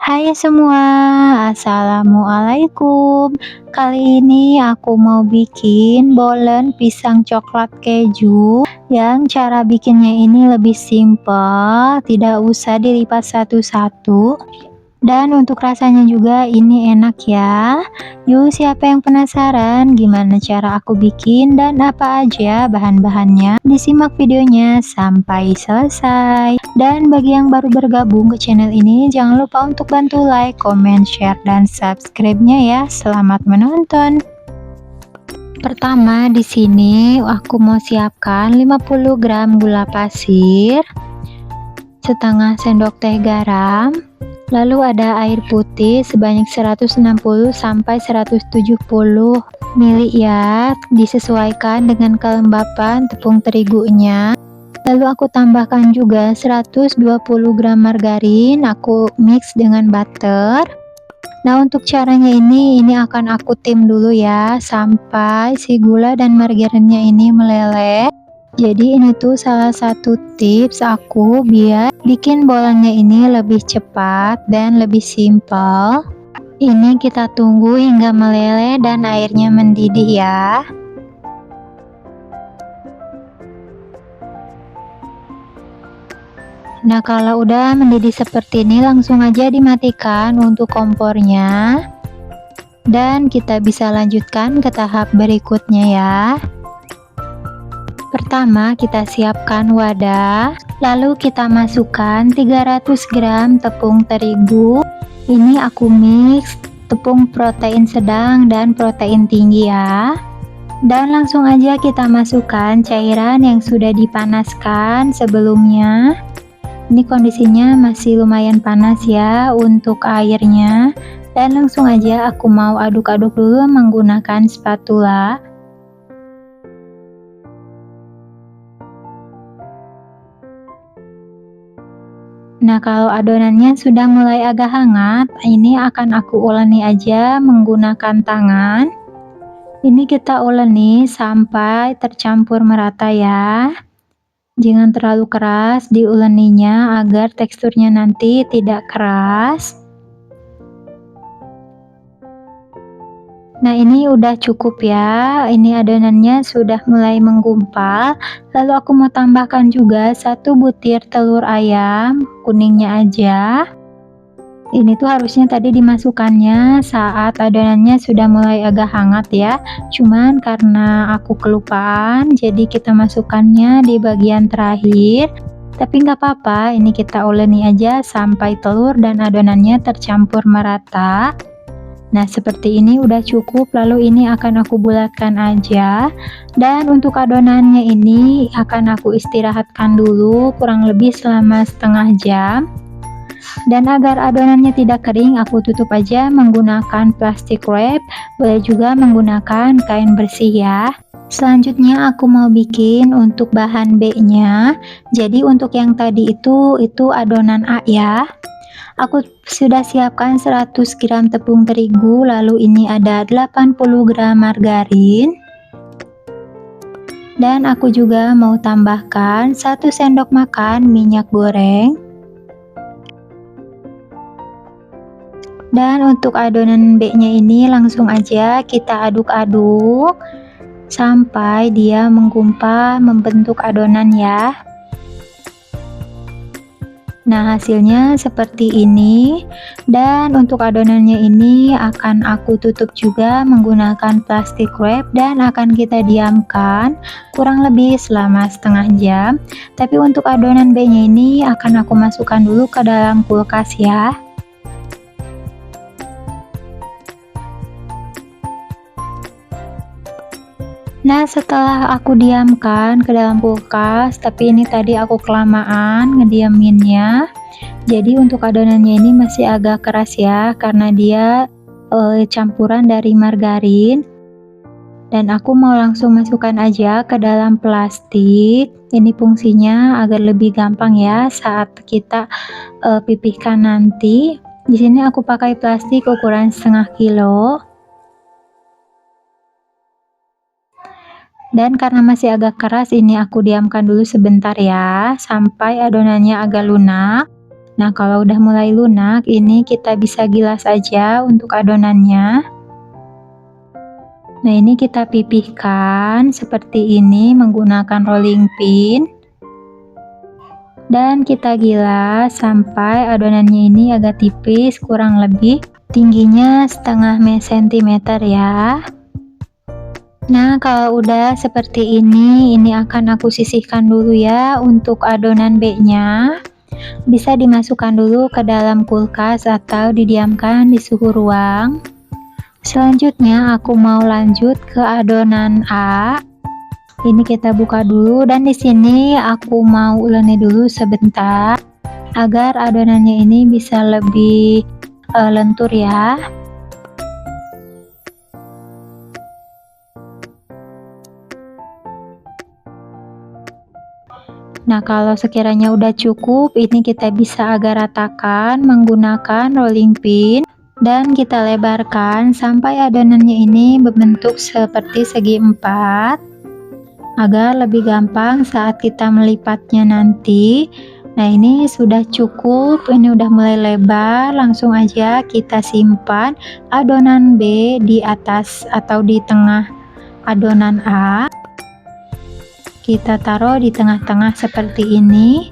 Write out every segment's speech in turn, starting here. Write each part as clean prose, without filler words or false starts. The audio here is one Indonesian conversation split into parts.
Hai semua, assalamualaikum. Kali ini aku mau bikin bolen pisang coklat keju yang cara bikinnya ini lebih simpel, tidak usah dilipat satu-satu. Dan untuk rasanya juga ini enak ya. Yuk, siapa yang penasaran gimana cara aku bikin dan apa aja bahan-bahannya? Disimak videonya sampai selesai. Dan bagi yang baru bergabung ke channel ini, jangan lupa untuk bantu like, comment, share, dan subscribe-nya ya. Selamat menonton. Pertama di sini aku mau siapkan 50 gram gula pasir, setengah sendok teh garam, lalu ada air putih sebanyak 160 sampai 170 ml ya, disesuaikan dengan kelembapan tepung terigunya. Lalu aku tambahkan juga 120 gram margarin, aku mix dengan butter. Nah, untuk caranya ini akan aku tim dulu ya sampai si gula dan margarinnya ini meleleh. Jadi ini tuh salah satu tips aku biar bikin bolennya ini lebih cepat dan lebih simpel. Ini kita tunggu hingga meleleh dan airnya mendidih ya. Nah, kalau udah mendidih seperti ini langsung aja dimatikan untuk kompornya. Dan kita bisa lanjutkan ke tahap berikutnya ya. Pertama kita siapkan wadah, lalu kita masukkan 300 gram tepung terigu. Ini aku mix tepung protein sedang dan protein tinggi ya. Dan langsung aja kita masukkan cairan yang sudah dipanaskan sebelumnya. Ini kondisinya masih lumayan panas ya untuk airnya. Dan langsung aja aku mau aduk-aduk dulu menggunakan spatula. Nah, kalau adonannya sudah mulai agak hangat, ini akan aku uleni aja menggunakan tangan. Ini kita uleni sampai tercampur merata ya. Jangan terlalu keras diuleninya agar teksturnya nanti tidak keras. Nah, ini udah cukup ya. Ini adonannya sudah mulai menggumpal. Lalu aku mau tambahkan juga 1 butir telur ayam, kuningnya aja. Ini tuh harusnya tadi dimasukkannya saat adonannya sudah mulai agak hangat ya. Cuman karena aku kelupaan, jadi kita masukkannya di bagian terakhir. Tapi nggak apa-apa, ini kita uleni aja sampai telur dan adonannya tercampur merata. Nah, seperti ini udah cukup, lalu ini akan aku bulatkan aja. Dan untuk adonannya ini akan aku istirahatkan dulu kurang lebih selama setengah jam. Dan agar adonannya tidak kering, aku tutup aja menggunakan plastik wrap, boleh juga menggunakan kain bersih ya. Selanjutnya aku mau bikin untuk bahan B-nya. Jadi untuk yang tadi itu adonan A ya. Aku sudah siapkan 100 gram tepung terigu, lalu ini ada 80 gram margarin. Dan aku juga mau tambahkan 1 sendok makan minyak goreng. Dan untuk adonan B-nya ini langsung aja kita aduk-aduk sampai dia menggumpal membentuk adonan ya. Nah, hasilnya seperti ini. Dan untuk adonannya ini akan aku tutup juga menggunakan plastik wrap dan akan kita diamkan kurang lebih selama setengah jam. Tapi untuk adonan B-nya ini akan aku masukkan dulu ke dalam kulkas ya. Nah, setelah aku diamkan ke dalam kulkas, tapi ini tadi aku kelamaan ngediaminnya. Jadi untuk adonannya ini masih agak keras ya, karena dia campuran dari margarin. Dan aku mau langsung masukkan aja ke dalam plastik. Ini fungsinya agar lebih gampang ya saat kita pipihkan nanti. Di sini aku pakai plastik ukuran setengah kilo. Dan karena masih agak keras, ini aku diamkan dulu sebentar ya, sampai adonannya agak lunak. Nah, kalau udah mulai lunak, ini kita bisa gilas aja untuk adonannya. Nah, ini kita pipihkan seperti ini menggunakan rolling pin. Dan kita gilas sampai adonannya ini agak tipis, kurang lebih tingginya setengah sentimeter ya. Nah, kalau udah seperti ini akan aku sisihkan dulu ya untuk adonan B-nya. Bisa dimasukkan dulu ke dalam kulkas atau didiamkan di suhu ruang. Selanjutnya aku mau lanjut ke adonan A. Ini kita buka dulu dan di sini aku mau uleni dulu sebentar agar adonannya ini bisa lebih lentur ya. Nah, kalau sekiranya udah cukup, ini kita bisa agak ratakan menggunakan rolling pin dan kita lebarkan sampai adonannya ini berbentuk seperti segi empat agar lebih gampang saat kita melipatnya nanti. Nah, ini sudah cukup, ini udah mulai lebar, langsung aja kita simpan adonan B di atas atau di tengah adonan A. Kita taruh di tengah-tengah seperti ini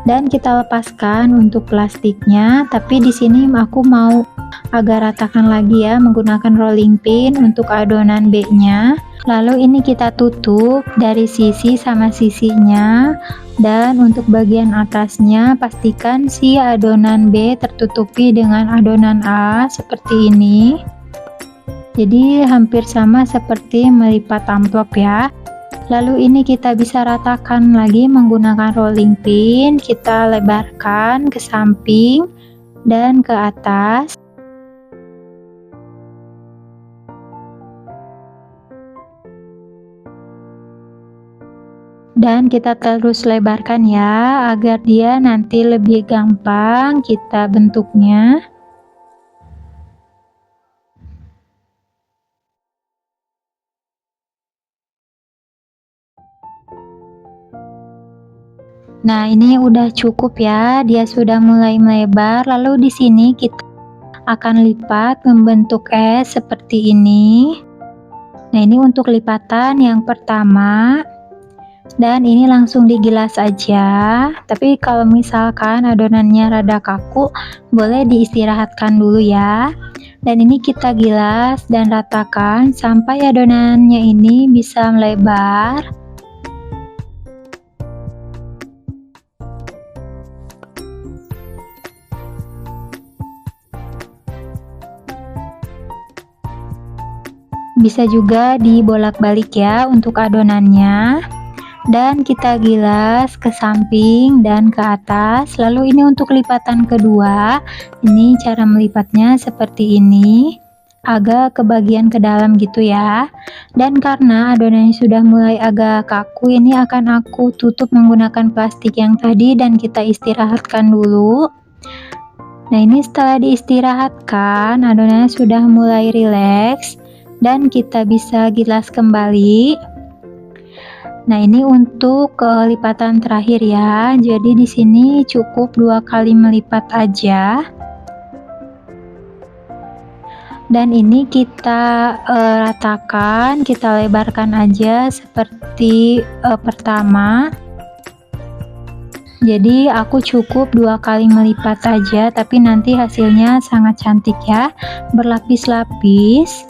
dan kita lepaskan untuk plastiknya, tapi di sini aku mau agak ratakan lagi ya menggunakan rolling pin untuk adonan B-nya. Lalu ini kita tutup dari sisi sama sisinya, dan untuk bagian atasnya pastikan si adonan B tertutupi dengan adonan A seperti ini. Jadi hampir sama seperti melipat amplop ya. Lalu ini kita bisa ratakan lagi menggunakan rolling pin, kita lebarkan ke samping dan ke atas. Dan kita terus lebarkan ya, agar dia nanti lebih gampang kita bentuknya. Nah, ini udah cukup ya, dia sudah mulai melebar. Lalu di sini kita akan lipat membentuk S seperti ini. Nah, ini untuk lipatan yang pertama. Dan ini langsung digilas aja. Tapi kalau misalkan adonannya rada kaku, boleh diistirahatkan dulu ya. Dan ini kita gilas dan ratakan sampai adonannya ini bisa melebar. Bisa juga dibolak-balik ya untuk adonannya. Dan kita gilas ke samping dan ke atas. Lalu ini untuk lipatan kedua, ini cara melipatnya seperti ini, agak ke bagian ke dalam gitu ya. Dan karena adonannya sudah mulai agak kaku, ini akan aku tutup menggunakan plastik yang tadi dan kita istirahatkan dulu. Nah, ini setelah diistirahatkan, adonannya sudah mulai rileks dan kita bisa gilas kembali. Nah, ini untuk lipatan terakhir ya. Jadi di sini cukup 2 kali melipat aja. Dan ini kita ratakan, kita lebarkan aja seperti pertama. Jadi aku cukup 2 kali melipat aja, tapi nanti hasilnya sangat cantik ya, berlapis-lapis.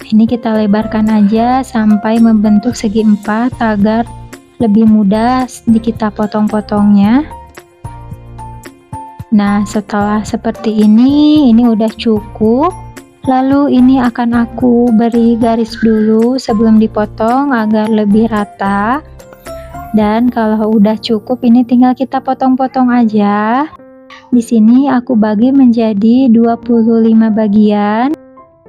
Ini kita lebarkan aja sampai membentuk segi empat agar lebih mudah kita potong-potongnya. Nah, setelah seperti ini udah cukup. Lalu ini akan aku beri garis dulu sebelum dipotong agar lebih rata. Dan kalau udah cukup, ini tinggal kita potong-potong aja. Di sini aku bagi menjadi 25 bagian.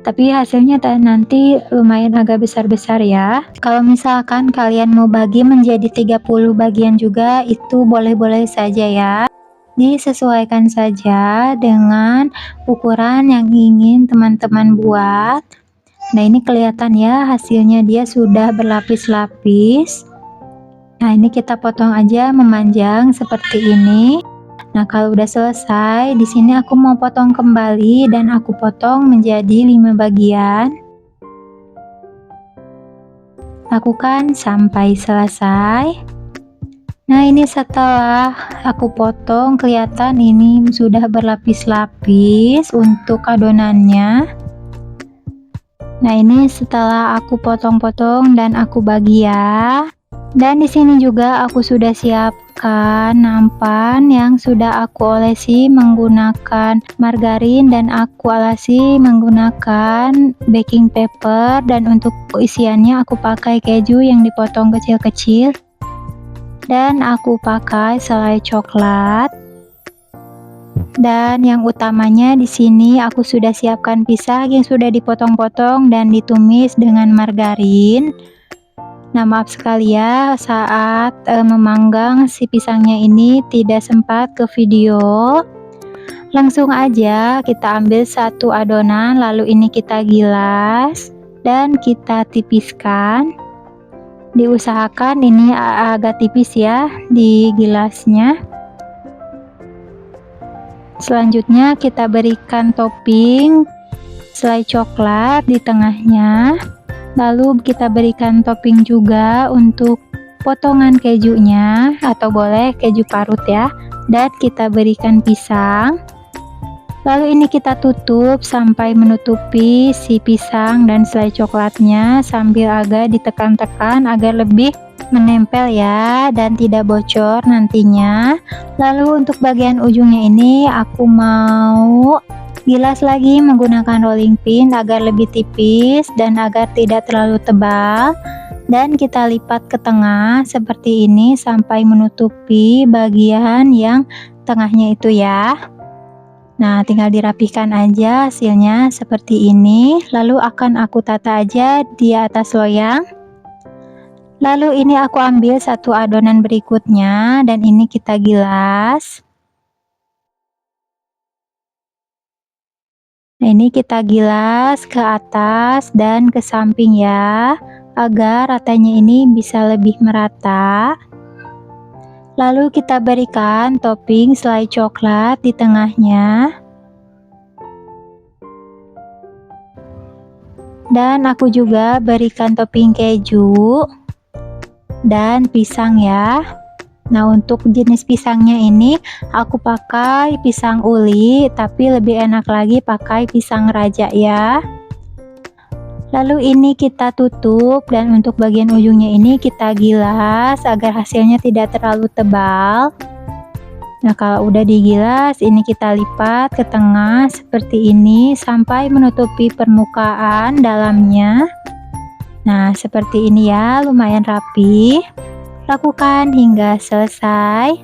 Tapi hasilnya nanti lumayan agak besar-besar ya. Kalau misalkan kalian mau bagi menjadi 30 bagian juga, itu boleh-boleh saja ya. Disesuaikan saja dengan ukuran yang ingin teman-teman buat. Nah, ini kelihatan ya hasilnya, dia sudah berlapis-lapis. Nah, ini kita potong aja memanjang seperti ini. Nah, kalau udah selesai, di sini aku mau potong kembali dan aku potong menjadi 5 bagian. Lakukan sampai selesai. Nah, ini setelah aku potong, kelihatan ini sudah berlapis-lapis untuk adonannya. Nah, ini setelah aku potong-potong dan aku bagi ya. Dan di sini juga aku sudah siapkan nampan yang sudah aku olesi menggunakan margarin dan aku olesi menggunakan baking paper, dan untuk isiannya aku pakai keju yang dipotong kecil-kecil. Dan aku pakai selai coklat. Dan yang utamanya di sini aku sudah siapkan pisang yang sudah dipotong-potong dan ditumis dengan margarin. Nah, maaf sekali ya saat memanggang si pisangnya ini tidak sempat ke video. Langsung aja kita ambil satu adonan, lalu ini kita gilas dan kita tipiskan. Diusahakan ini agak tipis ya di gilasnya. Selanjutnya kita berikan topping selai coklat di tengahnya, lalu kita berikan topping juga untuk potongan kejunya atau boleh keju parut ya, dan kita berikan pisang. Lalu ini kita tutup sampai menutupi si pisang dan selai coklatnya sambil agak ditekan-tekan agar lebih menempel ya dan tidak bocor nantinya. Lalu untuk bagian ujungnya ini aku mau gilas lagi menggunakan rolling pin agar lebih tipis dan agar tidak terlalu tebal, dan kita lipat ke tengah seperti ini sampai menutupi bagian yang tengahnya itu ya. Nah, tinggal dirapihkan aja hasilnya seperti ini. Lalu akan aku tata aja di atas loyang. Lalu ini aku ambil satu adonan berikutnya dan ini kita gilas. Nah, ini kita gilas ke atas dan ke samping ya, agar ratanya ini bisa lebih merata. Lalu kita berikan topping selai coklat di tengahnya. Dan aku juga berikan topping keju dan pisang ya. Nah, untuk jenis pisangnya ini aku pakai pisang uli, tapi lebih enak lagi pakai pisang raja ya. Lalu ini kita tutup dan untuk bagian ujungnya ini kita gilas agar hasilnya tidak terlalu tebal. Nah, kalau udah digilas ini kita lipat ke tengah seperti ini sampai menutupi permukaan dalamnya. Nah, seperti ini ya, lumayan rapi. Lakukan hingga selesai.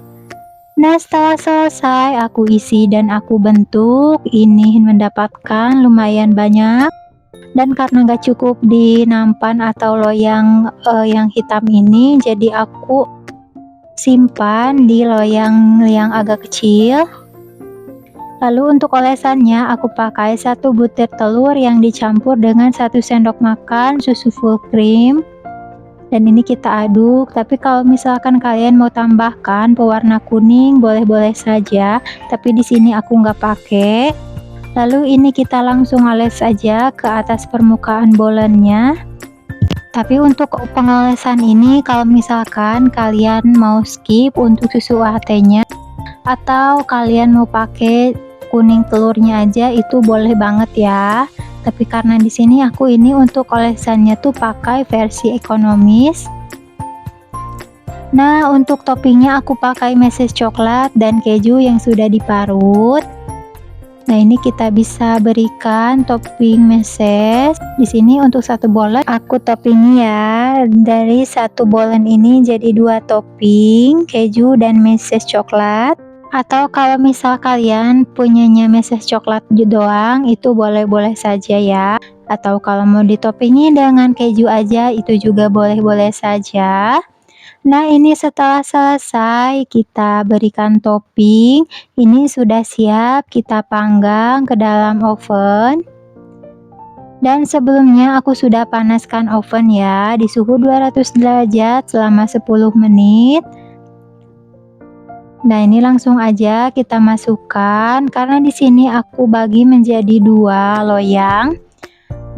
Nah, setelah selesai aku isi dan aku bentuk, ini mendapatkan lumayan banyak. Dan karena gak cukup di nampan atau loyang yang hitam ini, jadi aku simpan di loyang yang agak kecil. Lalu untuk olesannya aku pakai 1 butir telur yang dicampur dengan 1 sendok makan susu full cream. Dan ini kita aduk, tapi kalau misalkan kalian mau tambahkan pewarna kuning boleh-boleh saja, tapi di sini aku nggak pakai. Lalu ini kita langsung oles aja ke atas permukaan bolennya. Tapi untuk pengolesan ini kalau misalkan kalian mau skip untuk susu UHT-nya atau kalian mau pakai kuning telurnya aja itu boleh banget ya. Tapi karena di sini aku ini untuk olesannya tuh pakai versi ekonomis. Nah, untuk toppingnya aku pakai meses coklat dan keju yang sudah diparut. Nah, ini kita bisa berikan topping meses. Di sini untuk 1 bolen aku topping ya. Dari 1 bolen ini jadi 2 topping keju dan meses coklat. Atau kalau misal kalian punyanya meses coklat doang itu boleh-boleh saja ya. Atau kalau mau ditoppingi dengan keju aja itu juga boleh-boleh saja. Nah, ini setelah selesai kita berikan topping, ini sudah siap kita panggang ke dalam oven. Dan sebelumnya aku sudah panaskan oven ya di suhu 200 derajat selama 10 menit. Nah, ini langsung aja kita masukkan karena di sini aku bagi menjadi 2 loyang.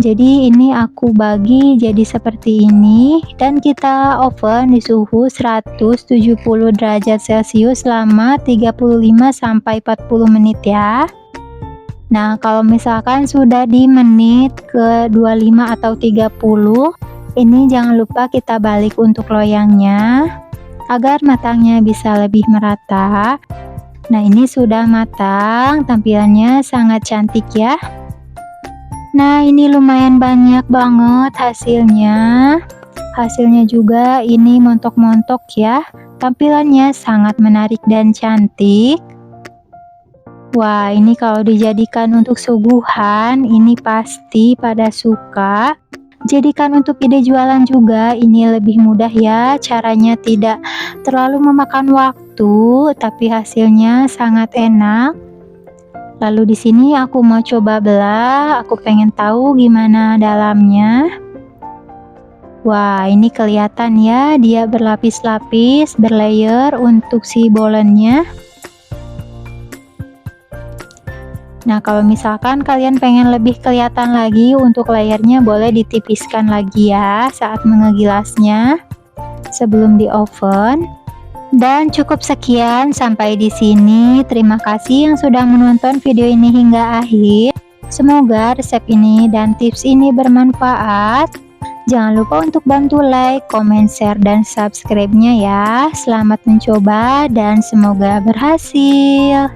Jadi ini aku bagi jadi seperti ini dan kita oven di suhu 170 derajat Celcius selama 35 sampai 40 menit ya. Nah, kalau misalkan sudah di menit ke 25 atau 30, ini jangan lupa kita balik untuk loyangnya agar matangnya bisa lebih merata. Nah, ini sudah matang, tampilannya sangat cantik ya. Nah, ini lumayan banyak banget hasilnya. Hasilnya juga ini montok-montok ya. Tampilannya sangat menarik dan cantik. Wah, ini kalau dijadikan untuk suguhan, ini pasti pada suka. Jadikan untuk ide jualan juga, ini lebih mudah ya, caranya tidak terlalu memakan waktu, tapi hasilnya sangat enak. Lalu di sini aku mau coba belah, aku pengen tahu gimana dalamnya. Wah, ini kelihatan ya, dia berlapis-lapis, berlayer untuk si bolennya. Nah, kalau misalkan kalian pengen lebih kelihatan lagi untuk layarnya, boleh ditipiskan lagi ya saat mengegilasnya sebelum di oven. Dan cukup sekian sampai di sini. Terima kasih yang sudah menonton video ini hingga akhir. Semoga resep ini dan tips ini bermanfaat. Jangan lupa untuk bantu like, comment, share, dan subscribe-nya ya. Selamat mencoba dan semoga berhasil.